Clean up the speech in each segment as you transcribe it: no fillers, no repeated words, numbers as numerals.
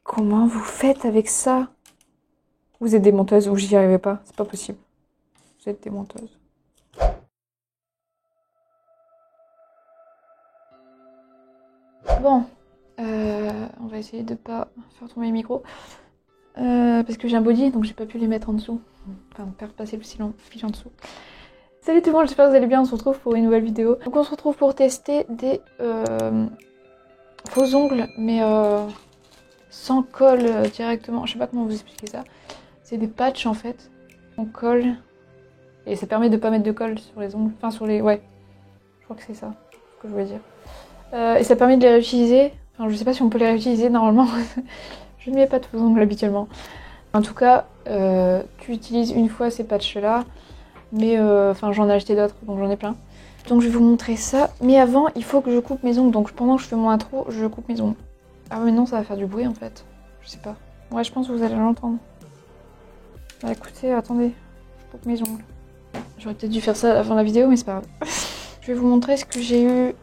comment vous faites avec ça? Vous êtes des menteuses ou j'y arrivais pas, c'est pas possible. Vous êtes des menteuses. Bon, on va essayer de pas faire tomber le micro. Parce que j'ai un body, donc j'ai pas pu les mettre en dessous. Enfin, faire passer le fil en dessous. Salut tout le monde, j'espère que vous allez bien, on se retrouve pour une nouvelle vidéo. Donc on se retrouve pour tester des faux ongles, mais sans colle directement. Je sais pas comment vous expliquer ça. C'est des patchs en fait. On colle. Et ça permet de pas mettre de colle sur les ongles. Enfin sur les... Ouais. Je crois que c'est ça ce que je voulais dire. Et ça permet de les réutiliser. Enfin je sais pas si on peut les réutiliser normalement. Je ne mets pas de faux ongles habituellement. En tout cas, tu utilises une fois ces patchs là. Mais enfin j'en ai acheté d'autres, donc j'en ai plein. Donc je vais vous montrer ça. Mais avant, il faut que je coupe mes ongles. Donc pendant que je fais mon intro, je coupe mes ongles. Ah mais non, ça va faire du bruit en fait. Je sais pas. Ouais, je pense que vous allez l'entendre. Bah écoutez, attendez. Je coupe mes ongles. J'aurais peut-être dû faire ça avant la vidéo, mais c'est pas grave. Je vais vous montrer ce que j'ai eu.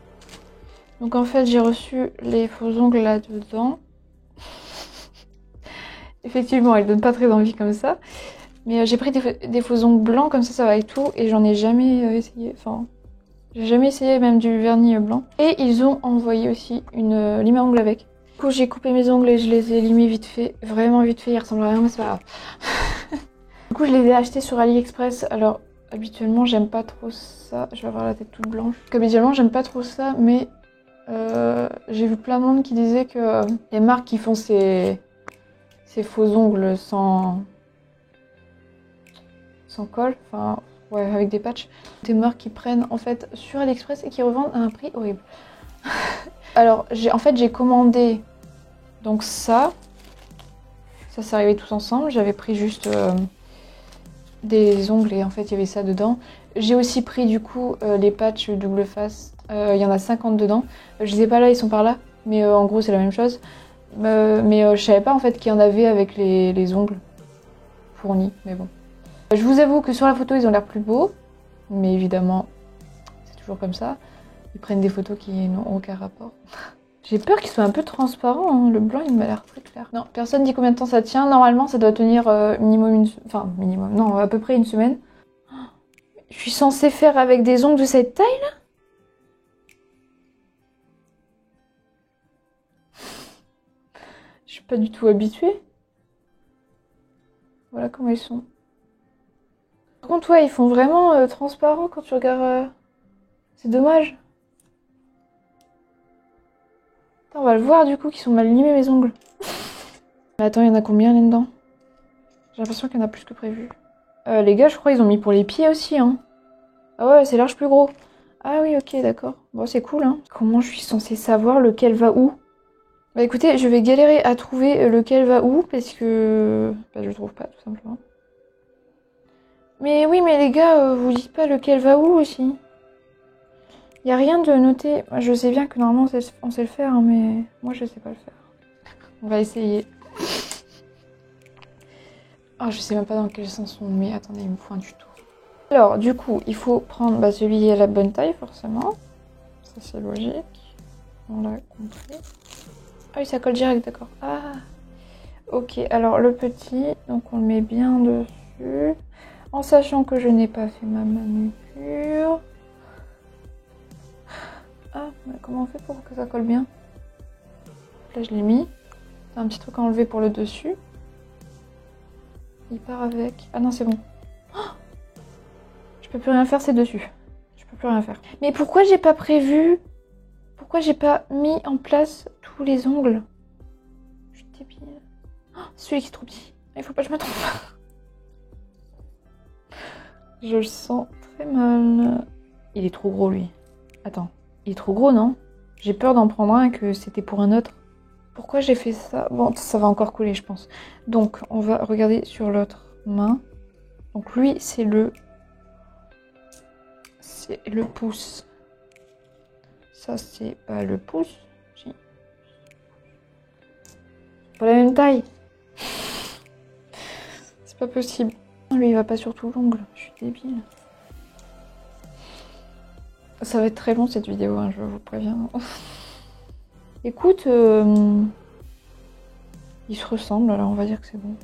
Donc en fait, j'ai reçu les faux ongles là-dedans. Effectivement, ils donnent pas très envie comme ça. Mais j'ai pris des faux ongles blancs, comme ça va avec tout. Et j'en ai jamais essayé. Enfin, j'ai jamais essayé même du vernis blanc. Et ils ont envoyé aussi une lime à ongles avec. Du coup, j'ai coupé mes ongles et je les ai limés vite fait. Vraiment vite fait, ils ressemblent à rien, mais c'est pas grave. Du coup, je les ai achetés sur AliExpress. Alors, habituellement, j'aime pas trop ça. Je vais avoir la tête toute blanche. Habituellement, j'aime pas trop ça, mais j'ai vu plein de monde qui disait que les marques qui font ces faux ongles sans colle, enfin, ouais, avec des patchs, des marques qui prennent en fait sur AliExpress et qui revendent à un prix horrible. Alors, en fait, j'ai commandé donc ça s'est arrivé tous ensemble. J'avais pris juste des ongles et en fait il y avait ça dedans. J'ai aussi pris du coup les patchs double face, il y en a 50 dedans. Je les ai pas là, ils sont par là, mais en gros c'est la même chose. Mais je savais pas en fait qu'il y en avait avec les ongles fournis, mais bon. Je vous avoue que sur la photo ils ont l'air plus beaux, mais évidemment c'est toujours comme ça. Ils prennent des photos qui n'ont aucun rapport. J'ai peur qu'ils soient un peu transparents, hein. Le blanc il m'a l'air très clair. Non, personne dit combien de temps ça tient. Normalement ça doit tenir minimum minimum, non, à peu près une semaine. Je suis censée faire avec des ongles de cette taille là? Je suis pas du tout habituée. Voilà comment ils sont. Par contre ouais, ils font vraiment transparent quand tu regardes. C'est dommage. Attends, on va le voir du coup qu'ils sont mal limés mes ongles. Mais attends, il y en a combien là-dedans? J'ai l'impression qu'il y en a plus que prévu. Les gars, je crois ils ont mis pour les pieds aussi, hein. Ah ouais, c'est large plus gros. Ah oui, ok, d'accord. Bon, c'est cool, hein. Comment je suis censée savoir lequel va où? Bah écoutez, je vais galérer à trouver lequel va où, parce que... Bah je le trouve pas, tout simplement. Mais oui, mais les gars, vous dites pas lequel va où aussi? Y a rien de noté. Je sais bien que normalement on sait le faire, hein, mais moi je sais pas le faire. On va essayer. Ah, je sais même pas dans quel sens on met. Attendez, il me faut un tuto. Alors, du coup, il faut prendre celui à la bonne taille, forcément. Ça, c'est logique. On l'a compris. Ah oui, ça colle direct, d'accord. Ah, ok. Alors, le petit, donc on le met bien dessus. En sachant que je n'ai pas fait ma manucure. Ah, mais comment on fait pour que ça colle bien? Là, je l'ai mis. C'est un petit truc à enlever pour le dessus. Il part avec. Ah non, c'est bon. Oh, je peux plus rien faire, c'est dessus. Je peux plus rien faire. Mais pourquoi j'ai pas prévu? Pourquoi j'ai pas mis en place tous les ongles? Je suis débile. Oh, celui qui est trop petit. Il faut pas que je me trompe. Je le sens très mal. Il est trop gros, lui. Attends. Il est trop gros, non? J'ai peur d'en prendre un et que c'était pour un autre. Pourquoi j'ai fait ça? Bon, ça va encore couler, je pense. Donc, on va regarder sur l'autre main. Donc, lui, c'est le pouce. Ça, c'est pas le pouce. Si. Pas la même taille. C'est pas possible. Lui, il va pas sur tout l'ongle. Je suis débile. Ça va être très long cette vidéo, hein, je vous préviens. Écoute, il Ils se ressemblent, alors on va dire que c'est bon.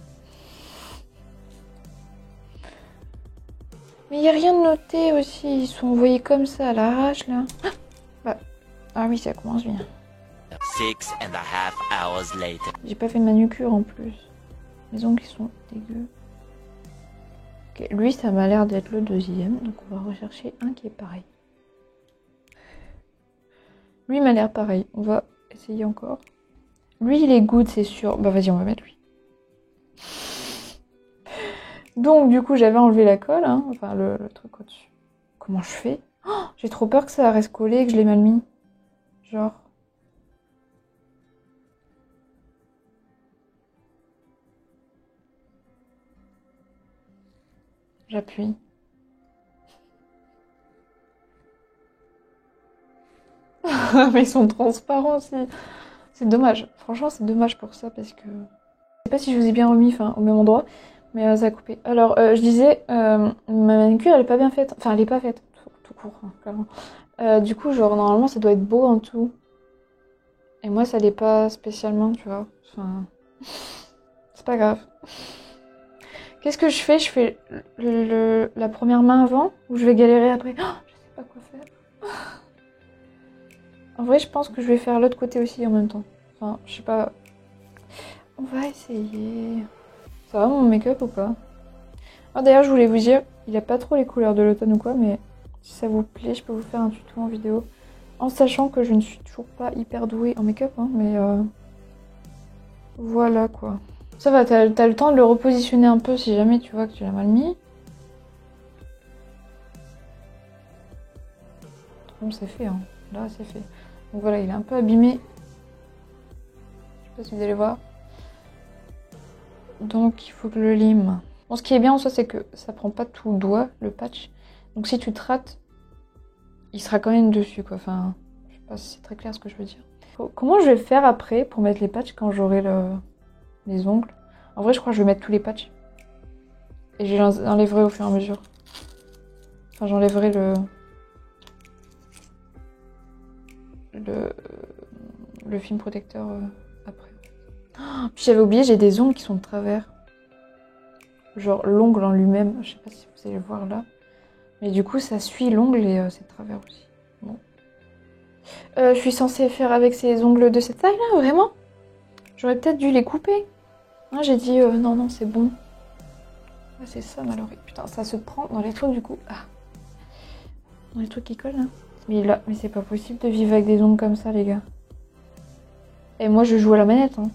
Mais il n'y a rien de noté aussi. Ils sont envoyés comme ça à l'arrache là. Ah oui, ça commence bien. 6.5 hours later. J'ai pas fait de manucure en plus. Les ongles ils sont dégueux. Ok, lui ça m'a l'air d'être le deuxième. Donc on va rechercher un qui est pareil. Lui m'a l'air pareil. On va essayer encore. Lui il est good c'est sûr. Bah vas-y on va mettre lui. Donc du coup j'avais enlevé la colle. Hein. Enfin le truc au-dessus. Comment je fais? Oh, j'ai trop peur que ça reste collé et que je l'ai mal mis. Genre... J'appuie. Mais ils sont transparents aussi. C'est dommage. Franchement, c'est dommage pour ça parce que... Je sais pas si je vous ai bien remis au même endroit, mais ça a coupé. Alors, je disais, ma manucure, elle est pas bien faite. Enfin, elle est pas faite. Tout court, hein, clairement. Du coup, genre, normalement, ça doit être beau en tout. Et moi, ça l'est pas spécialement, tu vois. Enfin... C'est pas grave. Qu'est-ce que je fais? Je fais la première main avant ou je vais galérer après? Oh, je sais pas quoi faire. En vrai, je pense que je vais faire l'autre côté aussi en même temps. Enfin, je sais pas. On va essayer. Ça va mon make-up ou pas? Ah, d'ailleurs, je voulais vous dire, il a pas trop les couleurs de l'automne ou quoi, mais si ça vous plaît, je peux vous faire un tuto en vidéo. En sachant que je ne suis toujours pas hyper douée en make-up, hein, mais voilà quoi. Ça va, t'as le temps de le repositionner un peu si jamais tu vois que tu l'as mal mis. Bon, c'est fait, hein. Là, c'est fait. Donc voilà, il est un peu abîmé. Je sais pas si vous allez voir. Donc, il faut que je le lime. Bon, ce qui est bien en soi, c'est que ça prend pas tout le doigt, le patch. Donc, si tu te rates, il sera quand même dessus, quoi. Enfin, je sais pas si c'est très clair ce que je veux dire. Comment je vais faire après pour mettre les patchs quand j'aurai les ongles? En vrai, je crois que je vais mettre tous les patchs. Et je les enlèverai au fur et à mesure. Enfin, j'enlèverai le film protecteur après. Oh, puis j'avais oublié, j'ai des ongles qui sont de travers. Genre l'ongle en lui-même, je sais pas si vous allez le voir là. Mais du coup, ça suit l'ongle et c'est de travers aussi. Bon. Je suis censée faire avec ces ongles de cette taille-là, vraiment? J'aurais peut-être dû les couper. Hein, j'ai dit non, non, c'est bon. Ouais, c'est ça, malheureux. Putain, ça se prend dans les trucs du coup. Ah. Dans les trucs qui collent là. Mais là, mais c'est pas possible de vivre avec des ongles comme ça, les gars. Et moi, je joue à la manette. Hein.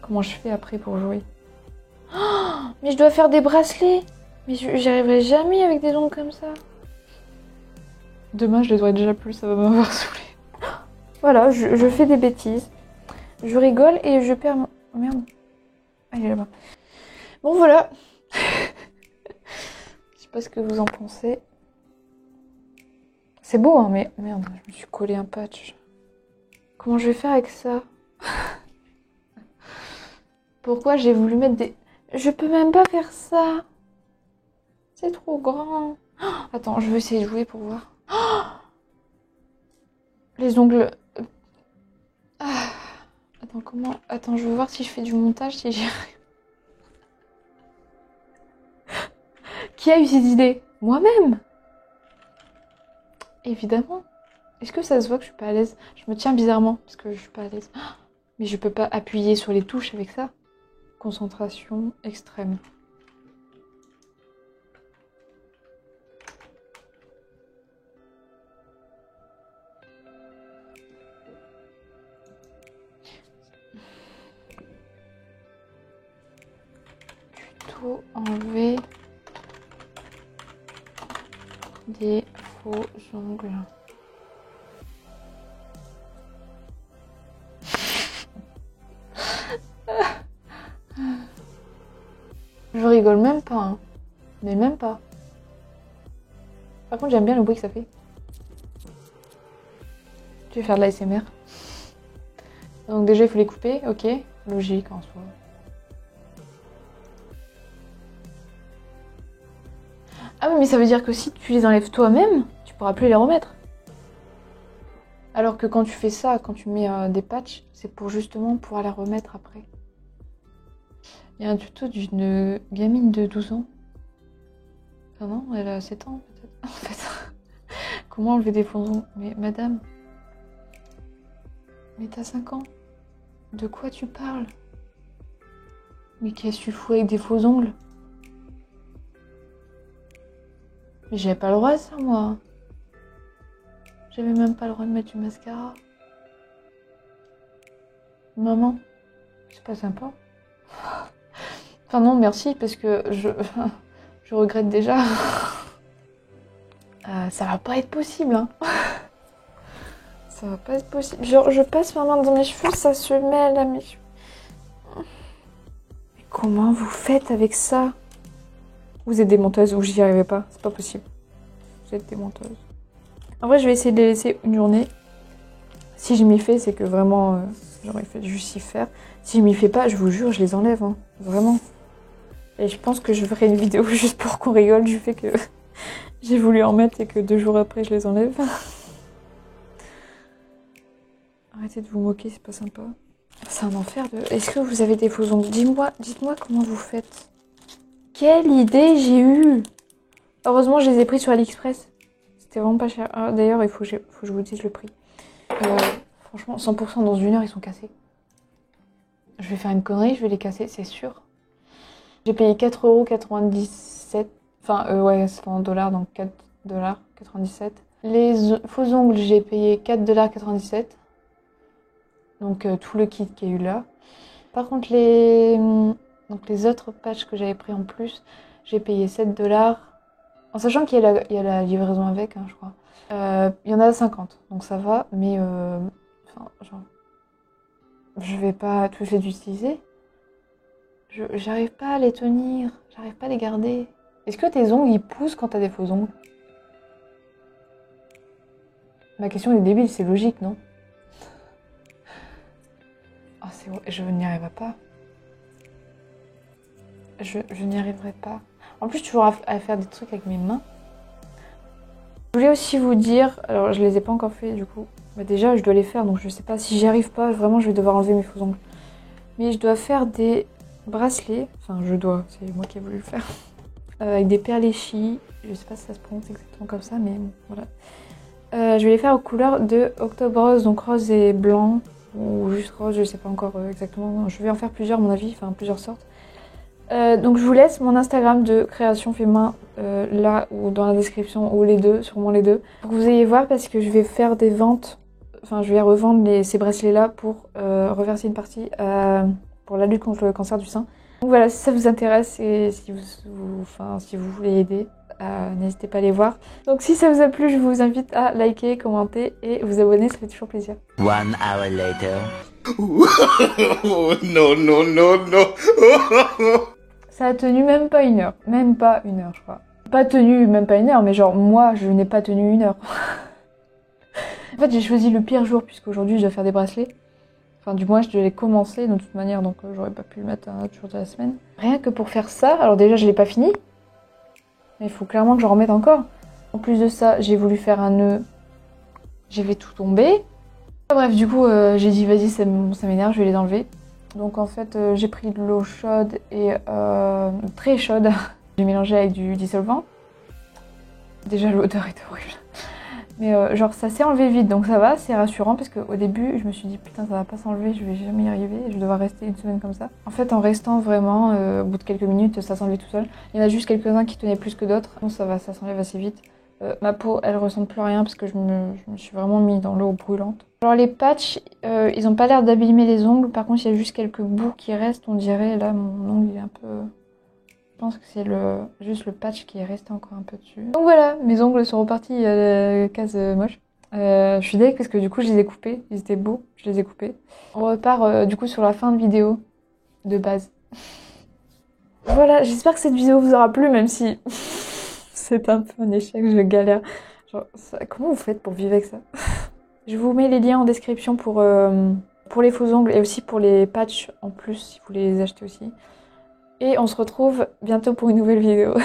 Comment je fais après pour jouer? Oh, mais je dois faire des bracelets. Mais j'y arriverai jamais avec des ongles comme ça. Demain, je les aurai déjà plus, ça va m'avoir saoulé. Voilà, je fais des bêtises. Je rigole et je perds mon... Oh, merde. Ah, il est là-bas. Bon, voilà. Je sais pas ce que vous en pensez. C'est beau, hein, mais merde, je me suis collé un patch. Comment je vais faire avec ça? Pourquoi j'ai voulu mettre des... Je peux même pas faire ça. C'est trop grand. Oh, attends, je vais essayer de jouer pour voir. Oh, les ongles... Ah. Attends, comment... Attends, je veux voir si je fais du montage, si j'y arrive. Qui a eu cette idée? Moi-même. Évidemment. Est-ce que ça se voit que je suis pas à l'aise? Je me tiens bizarrement parce que je suis pas à l'aise. Mais je peux pas appuyer sur les touches avec ça. Concentration extrême. Tuto enlever des faux ongles. Je rigole même pas, hein. Mais même pas. Par contre, j'aime bien le bruit que ça fait. Je vais faire de l'ASMR. Donc déjà, il faut les couper, ok. Logique en soi. Ah oui, mais ça veut dire que si tu les enlèves toi-même, tu pourras plus les remettre. Alors que quand tu fais ça, quand tu mets des patchs, c'est pour justement pouvoir les remettre après. Il y a un tuto d'une gamine de 12 ans. Enfin non, elle a 7 ans peut-être. En fait, comment enlever des faux ongles? Mais madame, mais t'as 5 ans. De quoi tu parles? Mais qu'est-ce que tu fous avec des faux ongles? Mais j'avais pas le droit à ça, moi. J'avais même pas le droit de mettre du mascara. Maman, c'est pas sympa. Enfin non, merci, parce que je regrette déjà. Ça va pas être possible, hein. Ça va pas être possible. Genre, je passe ma main dans mes cheveux, ça se mêle à mes cheveux. Mais comment vous faites avec ça? Vous êtes des menteuses ou j'y arrivais pas, c'est pas possible. Vous êtes des menteuses. En vrai, je vais essayer de les laisser une journée. Si je m'y fais, c'est que vraiment, j'aurais fait juste y faire. Si je m'y fais pas, je vous jure, je les enlève, hein. Vraiment. Et je pense que je ferai une vidéo juste pour qu'on rigole du fait que j'ai voulu en mettre et que 2 jours après, je les enlève. Arrêtez de vous moquer, c'est pas sympa. C'est un enfer de... Est-ce que vous avez des faux ongles? Dites-moi comment vous faites. Quelle idée j'ai eue! Heureusement, je les ai pris sur AliExpress. C'était vraiment pas cher. Ah, d'ailleurs, il faut que je vous dise le prix. Franchement, 100% dans 1 heure, ils sont cassés. Je vais faire une connerie, je vais les casser, c'est sûr. J'ai payé 4,97 €. Enfin, ouais, c'est en dollars, donc 4,97 $. Les faux ongles, j'ai payé 4,97 $. Donc tout le kit qu'il y a eu là. Par contre, les autres patchs que j'avais pris en plus, j'ai payé 7 $. En sachant qu'il y a la livraison avec, hein, je crois. Il y en a 50, donc ça va, mais enfin, genre, je vais pas tous les utiliser. J'arrive pas à les tenir, j'arrive pas à les garder. Est-ce que tes ongles ils poussent quand t'as des faux ongles? Ma question est débile, c'est logique, non? Oh, c'est vrai, je n'y arriverai pas. Je n'y arriverai pas. En plus, toujours à faire des trucs avec mes mains. Je voulais aussi vous dire, alors je les ai pas encore fait du coup. Bah déjà, je dois les faire, donc je sais pas si j'y arrive pas. Vraiment, je vais devoir enlever mes faux ongles. Mais je dois faire des bracelets. Enfin, je dois, c'est moi qui ai voulu le faire. Avec des perles échis. Je sais pas si ça se prononce exactement comme ça, mais bon, voilà. Je vais les faire aux couleurs de Octobre Rose, donc rose et blanc. Ou juste rose, je sais pas encore exactement. Je vais en faire plusieurs à mon avis, enfin plusieurs sortes. Donc je vous laisse mon Instagram de création fait main là ou dans la description, ou les deux, sûrement les deux, pour que vous ayez voir, parce que je vais faire des ventes, enfin je vais revendre ces bracelets là pour reverser une partie pour la lutte contre le cancer du sein. Donc voilà, si ça vous intéresse et si vous voulez aider, n'hésitez pas à les voir. Donc si ça vous a plu, je vous invite à liker, commenter et vous abonner, ça fait toujours plaisir. 1 hour later. No, no, no, no. Ça a tenu même pas 1 heure. Même pas 1 heure, je crois. Pas tenu même pas 1 heure, mais genre moi, je n'ai pas tenu 1 heure. En fait, j'ai choisi le pire jour puisqu'aujourd'hui, je dois faire des bracelets. Enfin, du moins, je devais commencer de toute manière, donc j'aurais pas pu le mettre un autre jour de la semaine. Rien que pour faire ça, alors déjà, je l'ai pas fini. Mais il faut clairement que j'en remette encore. En plus de ça, j'ai voulu faire un nœud. J'ai fait tout tomber. Bref, du coup, j'ai dit, vas-y, ça m'énerve, je vais les enlever. Donc en fait, j'ai pris de l'eau chaude et très chaude. J'ai mélangé avec du dissolvant. Déjà, l'odeur est horrible. Mais genre, ça s'est enlevé vite, donc ça va, c'est rassurant. Parce qu'au début, je me suis dit, putain, ça va pas s'enlever, je vais jamais y arriver. Je vais devoir rester 1 semaine comme ça. En fait, en restant vraiment, au bout de quelques minutes, ça s'enlevait tout seul. Il y en a juste quelques-uns qui tenaient plus que d'autres. Bon, ça va, ça s'enlève assez vite. Ma peau, elle ressent plus rien parce que je me suis vraiment mis dans l'eau brûlante. Alors les patchs, ils ont pas l'air d'abîmer les ongles. Par contre, il y a juste quelques bouts qui restent, on dirait. Là, mon ongle, il est un peu... Je pense que c'est juste le patch qui est resté encore un peu dessus. Donc voilà, mes ongles sont repartis à la case moche. Je suis deg parce que du coup, je les ai coupés. Ils étaient beaux, je les ai coupés. On repart du coup sur la fin de vidéo de base. Voilà, j'espère que cette vidéo vous aura plu, même si... C'est un peu un échec, je galère. Genre, comment vous faites pour vivre avec ça? Je vous mets les liens en description pour les faux ongles et aussi pour les patchs en plus si vous voulez les acheter aussi. Et on se retrouve bientôt pour une nouvelle vidéo.